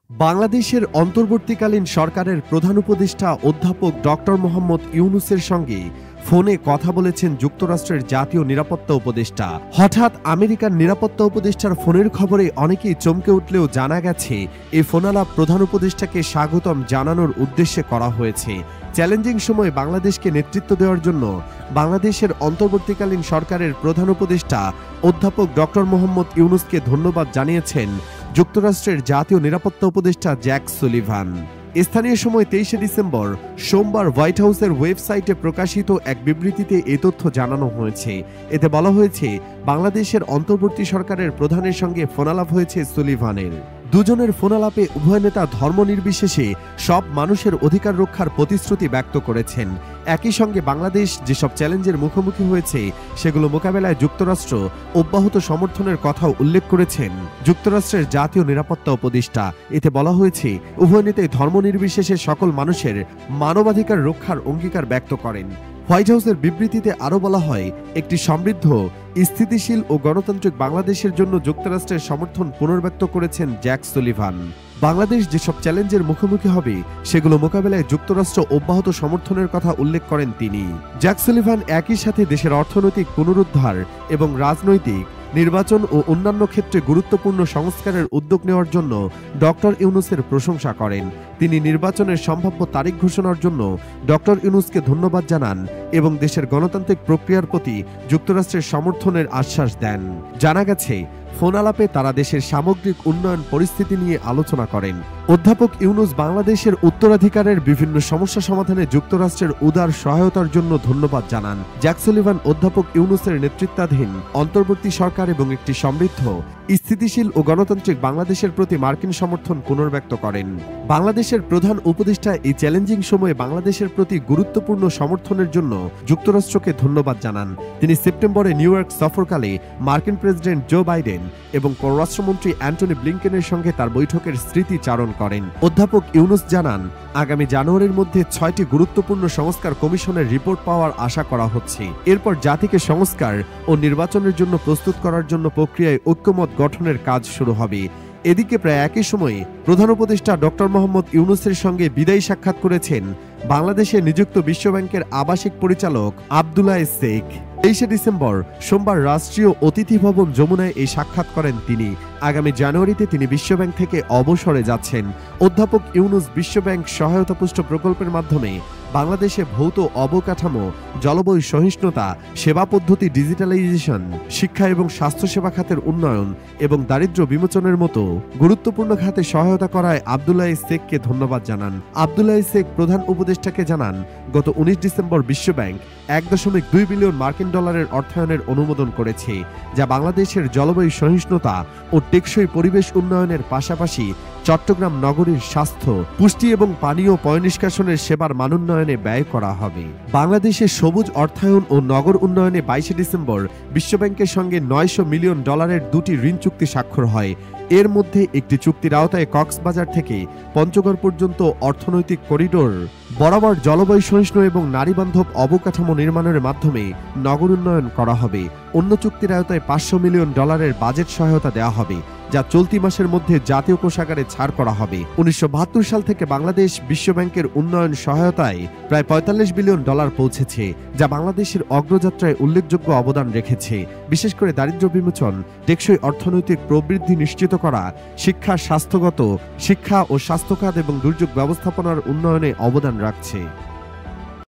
বাংলাদেশের অন্তর্বর্তীকালীন সরকারের প্রধান উপদেষ্টা অধ্যাপক ডক্টর মোহাম্মদ ইউনূসের সঙ্গে ফোনে কথা বলেছেন যুক্তরাষ্ট্রের জাতীয় নিরাপত্তা উপদেষ্টা। হঠাৎ আমেরিকার নিরাপত্তা উপদেষ্টার ফোনের খবরে অনেকেই চমকে উঠলেও জানা গেছে এই ফোনালাপ প্রধান উপদেষ্টাকে স্বাগতম জানানোর উদ্দেশ্যে করা হয়েছে। চ্যালেঞ্জিং সময়ে বাংলাদেশকে নেতৃত্ব দেওয়ার জন্য বাংলাদেশের অন্তর্বর্তীকালীন সরকারের প্রধান উপদেষ্টা অধ্যাপক ডক্টর মোহাম্মদ ইউনূসকে ধন্যবাদ জানিয়েছেন যুক্তরাষ্ট্রের জাতীয় নিরাপত্তা উপদেষ্টা জ্যাক সুলিভান। স্থানীয় সময় 23 ডিসেম্বর সোমবার হোয়াইট হাউসের ওয়েবসাইটে প্রকাশিত এক বিবৃতিতে এ তথ্য জানানো হয়েছে। এতে বলা হয়েছে, বাংলাদেশের অন্তর্বর্তী সরকারের প্রধানের সঙ্গে ফোনালাপ হয়েছে সুলিভানের। দুজনের ফোনালাপে উভয় নেতা ধর্ম নির্বিশেষে সব মানুষের অধিকার রক্ষার প্রতিশ্রুতি ব্যক্ত করেছেন। একই সঙ্গে বাংলাদেশ যেসব চ্যালেঞ্জের মুখোমুখি হয়েছে সেগুলো মোকাবেলায় যুক্তরাষ্ট্র অব্যাহত সমর্থনের কথাও উল্লেখ করেছেন যুক্তরাষ্ট্রের জাতীয় নিরাপত্তা উপদেষ্টা। এতে বলা হয়েছে, উভয় নেতাই ধর্ম নির্বিশেষে সকল মানুষের মানবাধিকার রক্ষার অঙ্গীকার ব্যক্ত করেন। হোয়াইট হাউসের বিবৃতিতে আরও বলা হয়, একটি সমৃদ্ধ, স্থিতিশীল ও গণতান্ত্রিক বাংলাদেশের জন্য যুক্তরাষ্ট্রের সমর্থন পুনর্ব্যক্ত করেছেন জ্যাক সুলিভান। বাংলাদেশ যেসব চ্যালেঞ্জের মুখোমুখি হবে সেগুলো মোকাবেলায় যুক্তরাষ্ট্র অব্যাহত সমর্থনের কথা উল্লেখ করেন তিনি। জ্যাক সুলিভান একই সাথে দেশের অর্থনৈতিক পুনরুদ্ধার এবং রাজনৈতিক, নির্বাচন ও অন্যান্য ক্ষেত্রে গুরুত্বপূর্ণ সংস্কারের উদ্যোগ নেওয়ার জন্য ডক্টর ইউনূসের প্রশংসা করেন। তিনি নির্বাচনের সম্ভাব্য তারিখ ঘোষণার জন্য ডক্টর ইউনূসকে ধন্যবাদ জানান এবং দেশের গণতান্ত্রিক প্রক্রিয়ার প্রতি যুক্তরাষ্ট্রের সমর্থনের আশ্বাস দেন। জানা গেছে, ফোনালাপে তারা দেশের সামগ্রিক উন্নয়ন পরিস্থিতি নিয়ে আলোচনা করেন। অধ্যাপক ইউনূস বাংলাদেশের উত্তরাধিকারের বিভিন্ন সমস্যা সমাধানে যুক্তরাষ্ট্রের উদার সহায়তার জন্য ধন্যবাদ জানান। জ্যাক সুলিভান অধ্যাপক ইউনূসের নেতৃত্বাধীন অন্তর্বর্তী সরকার এবং একটি সমৃদ্ধ, স্থিতিশীল ও গণতান্ত্রিক বাংলাদেশের প্রতি মার্কিন সমর্থন পুনর্ব্যক্ত করেন। বাংলাদেশের প্রধান উপদেষ্টা এই চ্যালেঞ্জিং সময়ে বাংলাদেশের প্রতি গুরুত্বপূর্ণ সমর্থনের জন্য যুক্তরাষ্ট্রকে ধন্যবাদ জানান। তিনি সেপ্টেম্বরে নিউ ইয়র্ক সফরকালে মার্কিন প্রেসিডেন্ট জো বাইডেন এবং পররাষ্ট্রমন্ত্রী অ্যান্টনি ব্লিংকেনের সঙ্গে তার বৈঠকের স্মৃতিচারণ করেন। অধ্যাপক ইউনূস জানান, আগামী জানুয়ারির মধ্যে 6টি গুরুত্বপূর্ণ সংস্কার কমিশনের রিপোর্ট পাওয়ার আশা করা হচ্ছে। এরপর জাতিকে সংস্কার ও নির্বাচনের জন্য প্রস্তুত করার জন্য প্রক্রিয়ায় ঐক্যমত গঠনের কাজ শুরু হবে। এদিকে প্রায় একই সময়ে প্রধান উপদেষ্টা ডক্টর মোহাম্মদ ইউনূসের সঙ্গে বিদায়ী সাক্ষাৎ করেছেন বাংলাদেশে নিযুক্ত বিশ্বব্যাংকের আবাসিক পরিচালক আব্দুল্লাহ শেখ। 23 ডিসেম্বর সোমবার রাষ্ট্রীয় অতিথি ভবন যমুনায় এই সাক্ষাৎ করেন তিনি। আগামী জানুয়ারিতে তিনি বিশ্বব্যাংক থেকে অবসরে যাচ্ছেন। অধ্যাপক ইউনূস বিশ্বব্যাংক সহায়তাপুষ্ট প্রকল্পের মাধ্যমে বাংলাদেশে ভৌত অবকাঠামো, জলবায়ু সহিষ্ণুতা, সেবা পদ্ধতি ডিজিটালাইজেশন, শিক্ষা এবং স্বাস্থ্যসেবা খাতের উন্নয়ন এবং দারিদ্র্য বিমোচনের মতো গুরুত্বপূর্ণ খাতে সহায়তা করায় আব্দুল্লাহ শেখকে ধন্যবাদ জানান। আব্দুল্লাহ শেখ প্রধান উপদেষ্টাকে জানান, গত 19 ডিসেম্বর বিশ্বব্যাংক 1.2 বিলিয়ন মার্কিন ডলারের অর্থায়নের অনুমোদন করেছে, যা বাংলাদেশের জলবায়ু সহিষ্ণুতা ও টেকসই পরিবেশ উন্নয়নের পাশাপাশি চট্টগ্রাম নগরীর স্বাস্থ্য, পুষ্টি এবং পানীয় পয়ঃনিষ্কাশনের সেবার মানোন্নয়নে ব্যয় করা হবে। বাংলাদেশের সবুজ অর্থায়ন ও নগর উন্নয়নে 22 ডিসেম্বর বিশ্বব্যাংকের সঙ্গে 900 মিলিয়ন ডলারের 2টি ঋণ চুক্তি স্বাক্ষর হয়। এর মধ্যে একটি চুক্তির আওতায় কক্সবাজার থেকে পঞ্চগড় পর্যন্ত অর্থনৈতিক করিডোর বরাবর জলবায়ু সহিষ্ণু এবং নারীবান্ধব অবকাঠামো নির্মাণের মাধ্যমে নগর উন্নয়ন করা হবে। অন্য চুক্তির আওতায় 500 মিলিয়ন ডলারের বাজেট সহায়তা দেওয়া হবে, যা চলতি মাসের মধ্যে জাতীয় কোষাগারে ছাড় করা হবে। 1972 সাল থেকে বাংলাদেশ বিশ্বব্যাংকের উন্নয়ন সহায়তায় প্রায় 45 বিলিয়ন ডলার পৌঁছেছে, যা বাংলাদেশের অগ্রযাত্রায় উল্লেখযোগ্য অবদান রেখেছে। বিশেষ করে দারিদ্র্য বিমোচন, টেকসই অর্থনৈতিক প্রবৃদ্ধি নিশ্চিত করা, শিক্ষা ও স্বাস্থ্য খাত এবং দুর্যোগ ব্যবস্থাপনার উন্নয়নে অবদান রাখছে।